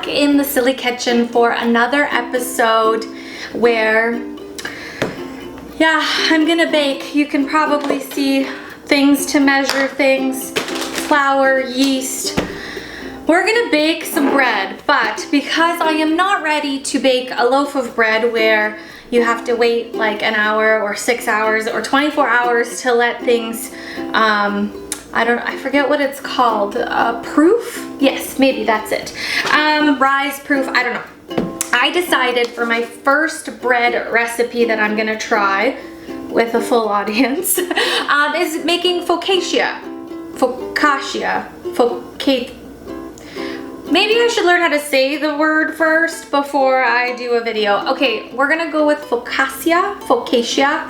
in the silly kitchen for another episode where, yeah, I'm gonna bake. You can probably see things to measure things, flour, yeast. We're gonna bake some bread, but because I am not ready to bake a loaf of bread where you have to wait like an hour or 6 hours or 24 hours to let things, I forget what it's called, proof? Yes, maybe that's it. Rise proof, I don't know. I decided for my first bread recipe that I'm gonna try with a full audience is making focaccia. Maybe I should learn how to say the word first before I do a video. Okay, we're gonna go with focaccia,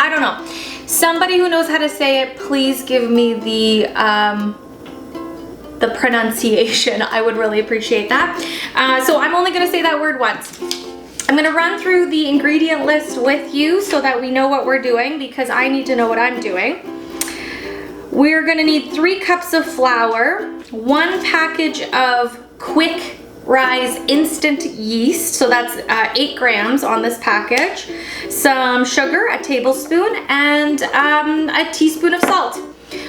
I don't know. Somebody who knows how to say it, please give me the pronunciation. I would really appreciate that. So I'm only gonna say that word once. I'm gonna run through the ingredient list with you so that we know what we're doing, because I need to know what I'm doing. We're gonna need 3 cups of flour, 1 package of quick rise instant yeast, so that's 8 grams on this package, some sugar, a tablespoon, and a teaspoon of salt.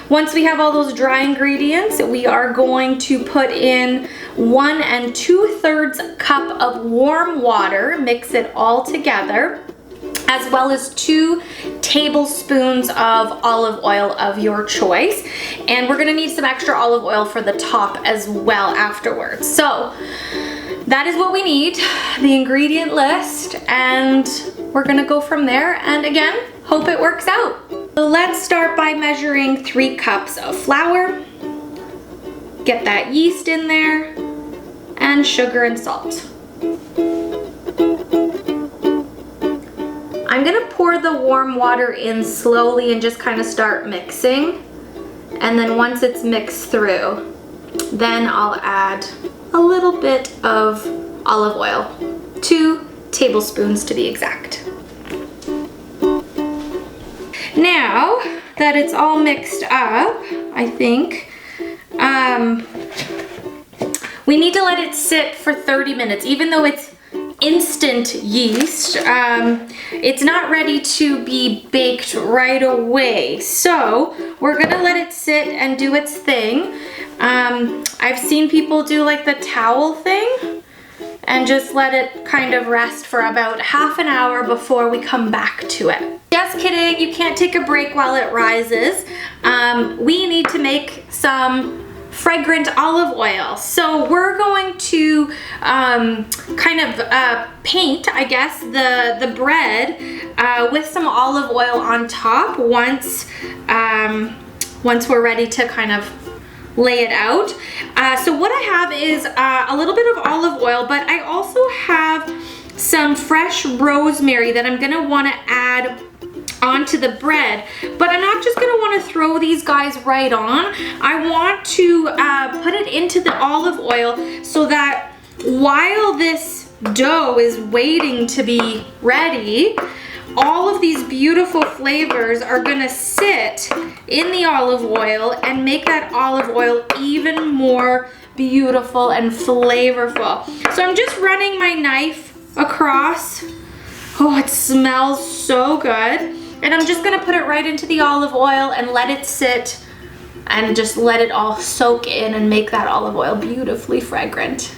Once we have all those dry ingredients, we are going to put in 1 2/3 cup of warm water, mix it all together, as well as 2 tablespoons of olive oil of your choice. And we're gonna need some extra olive oil for the top as well afterwards. So that is what we need, the ingredient list, and we're gonna go from there. And again, hope it works out. So let's start by measuring 3 cups of flour. Get that yeast in there, and sugar and salt. I'm gonna pour the warm water in slowly and just kind of start mixing. And then once it's mixed through, then I'll add a little bit of olive oil, 2 tablespoons to be exact. Now that it's all mixed up, I think, we need to let it sit for 30 minutes, even though it's instant yeast. It's not ready to be baked right away. So we're gonna let it sit and do its thing. I've seen people do like the towel thing and just let it kind of rest for about half an hour before we come back to it. Just kidding, you can't take a break while it rises. We need to make some fragrant olive oil. So we're going to kind of paint, I guess, the bread with some olive oil on top once we're ready to kind of lay it out. So what I have is a little bit of olive oil, but I also have some fresh rosemary that I'm gonna wanna add onto the bread, but I'm not just gonna want to throw these guys right on. I want to put it into the olive oil so that while this dough is waiting to be ready, all of these beautiful flavors are gonna sit in the olive oil and make that olive oil even more beautiful and flavorful. So I'm just running my knife across. Oh, it smells so good. And I'm just gonna put it right into the olive oil and let it sit and just let it all soak in and make that olive oil beautifully fragrant.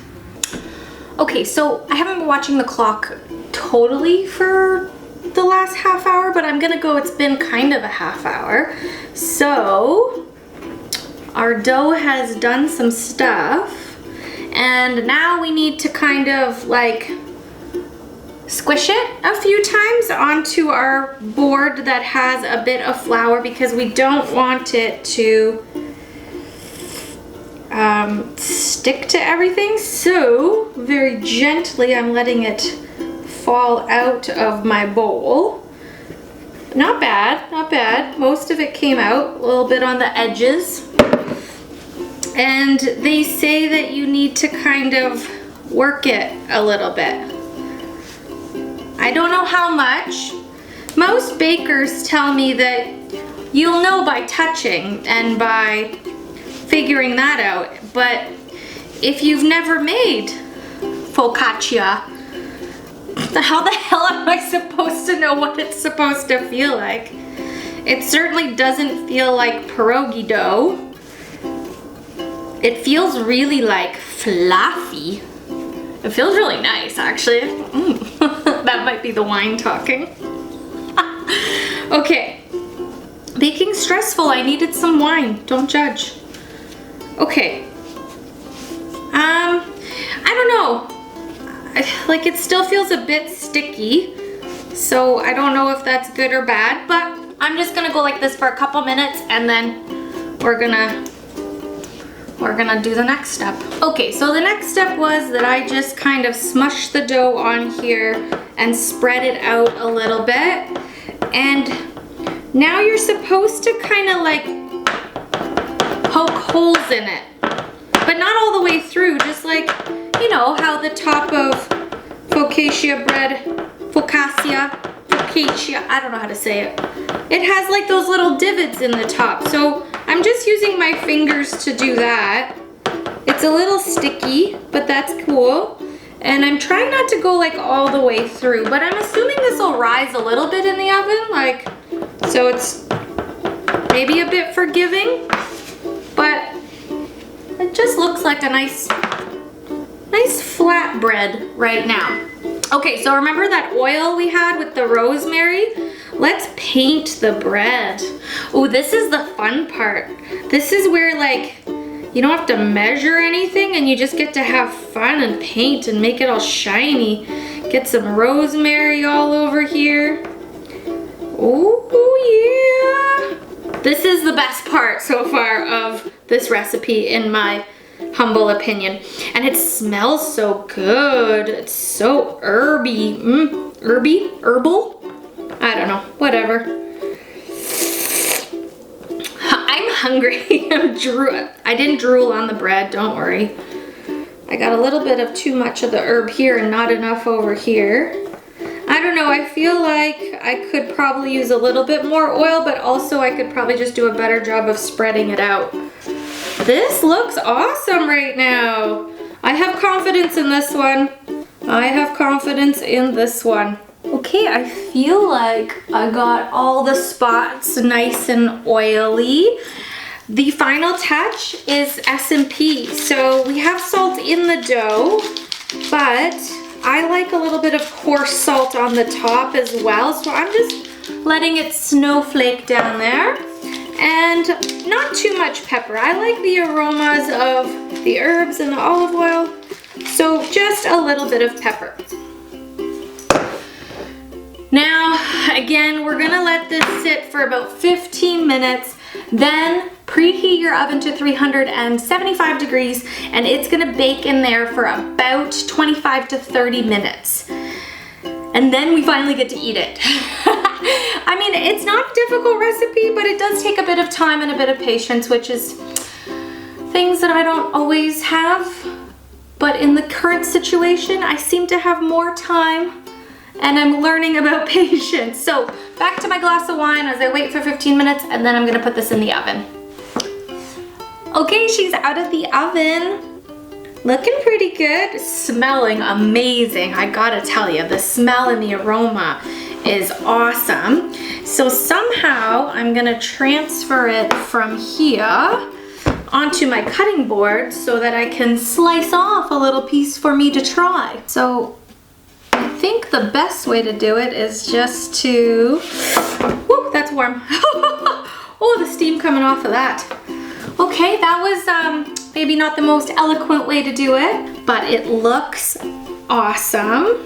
Okay, so I haven't been watching the clock totally for the last half hour, but I'm gonna go, it's been kind of a half hour. So our dough has done some stuff, and now we need to kind of like squish it a few times onto our board that has a bit of flour, because we don't want it to stick to everything. So very gently I'm letting it fall out of my bowl. Not bad, not bad. Most of it came out, a little bit on the edges. And they say that you need to kind of work it a little bit. I don't know how much. Most bakers tell me that you'll know by touching and by figuring that out, but if you've never made focaccia. How the hell am I supposed to know what it's supposed to feel like? It certainly doesn't feel like pierogi dough. It feels really like fluffy. It feels really nice, actually. That might be the wine talking. Okay. Baking stressful. I needed some wine. Don't judge. Okay. I don't know. Like, it still feels a bit sticky, so I don't know if that's good or bad, but I'm just gonna go like this for a couple minutes and then we're gonna do the next step. Okay, so the next step was that I just kind of smushed the dough on here and spread it out a little bit. And now you're supposed to kind of like poke holes in it, but not all the way through, just like, you know, how the top of Focaccia bread, Focaccia, I don't know how to say it. It has like those little divots in the top. So I'm just using my fingers to do that. It's a little sticky, but that's cool. And I'm trying not to go like all the way through, but I'm assuming this will rise a little bit in the oven, like, so it's maybe a bit forgiving, but it just looks like a nice flat bread right now. Okay, so remember that oil we had with the rosemary? Let's paint the bread. Oh, this is the fun part. This is where, like, you don't have to measure anything and you just get to have fun and paint and make it all shiny. Get some rosemary all over here. Oh yeah. This is the best part so far of this recipe in my humble opinion. And it smells so good. It's so herby. Herbal? I don't know, whatever. I'm hungry. I didn't drool on the bread, don't worry. I got a little bit of too much of the herb here and not enough over here. I don't know, I feel like I could probably use a little bit more oil, but also I could probably just do a better job of spreading it out. This looks awesome right now. I have confidence in this one. I have confidence in this one. Okay, I feel like I got all the spots nice and oily. The final touch is Tsp. So we have salt in the dough, but I like a little bit of coarse salt on the top as well. So I'm just letting it snowflake down there. And not too much pepper. I like the aromas of the herbs and the olive oil. So just a little bit of pepper. Now, again, we're gonna let this sit for about 15 minutes, then preheat your oven to 375 degrees, and it's gonna bake in there for about 25 to 30 minutes. And then we finally get to eat it. I mean, it's not a difficult recipe, but it does take a bit of time and a bit of patience, which is things that I don't always have. But in the current situation, I seem to have more time and I'm learning about patience. So back to my glass of wine as I wait for 15 minutes, and then I'm gonna put this in the oven. Okay, she's out of the oven. Looking pretty good, smelling amazing. I gotta tell you, the smell and the aroma is awesome. So somehow I'm gonna transfer it from here onto my cutting board so that I can slice off a little piece for me to try. So I think the best way to do it is just to, whoo, that's warm. Oh, the steam coming off of that. Okay, that was maybe not the most eloquent way to do it, but it looks awesome.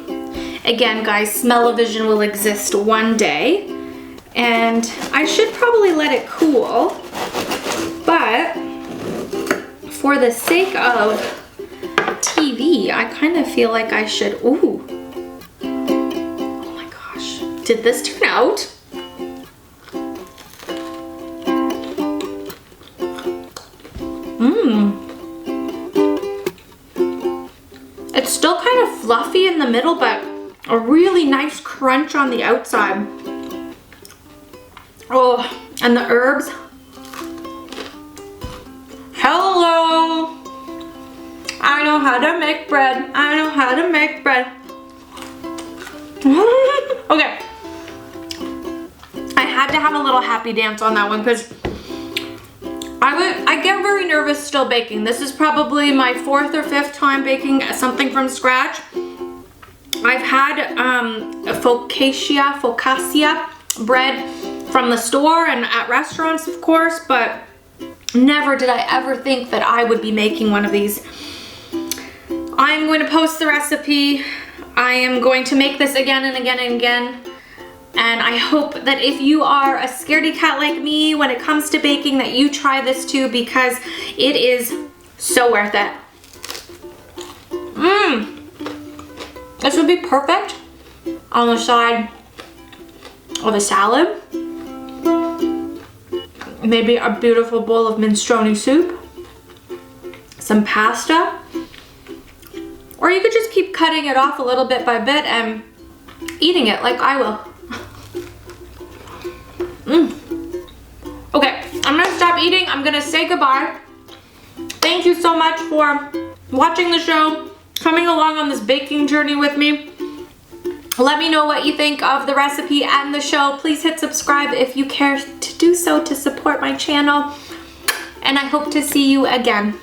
Again, guys, smell-o-vision will exist one day, and I should probably let it cool, but for the sake of TV, I kind of feel like I should, ooh. Oh my gosh, did this turn out? It's still kind of fluffy in the middle, but a really nice crunch on the outside. Oh, and the herbs. Hello. I know know how to make bread. I know how to make bread. Okay. I had to have a little happy dance on that one because I get very nervous still baking. This is probably my 4th or 5th time baking something from scratch. I've had a Focaccia Bread from the store and at restaurants, of course, but never did I ever think that I would be making one of these. I'm going to post the recipe. I am going to make this again and again and again. And I hope that if you are a scaredy cat like me when it comes to baking, that you try this too, because it is so worth it. This would be perfect on the side of a salad. Maybe a beautiful bowl of minestrone soup. Some pasta. Or you could just keep cutting it off a little bit by bit and eating it like I will. Okay, I'm gonna stop eating. I'm gonna say goodbye. Thank you so much for watching the show, coming along on this baking journey with me. Let me know what you think of the recipe and the show. Please hit subscribe if you care to do so to support my channel. And I hope to see you again.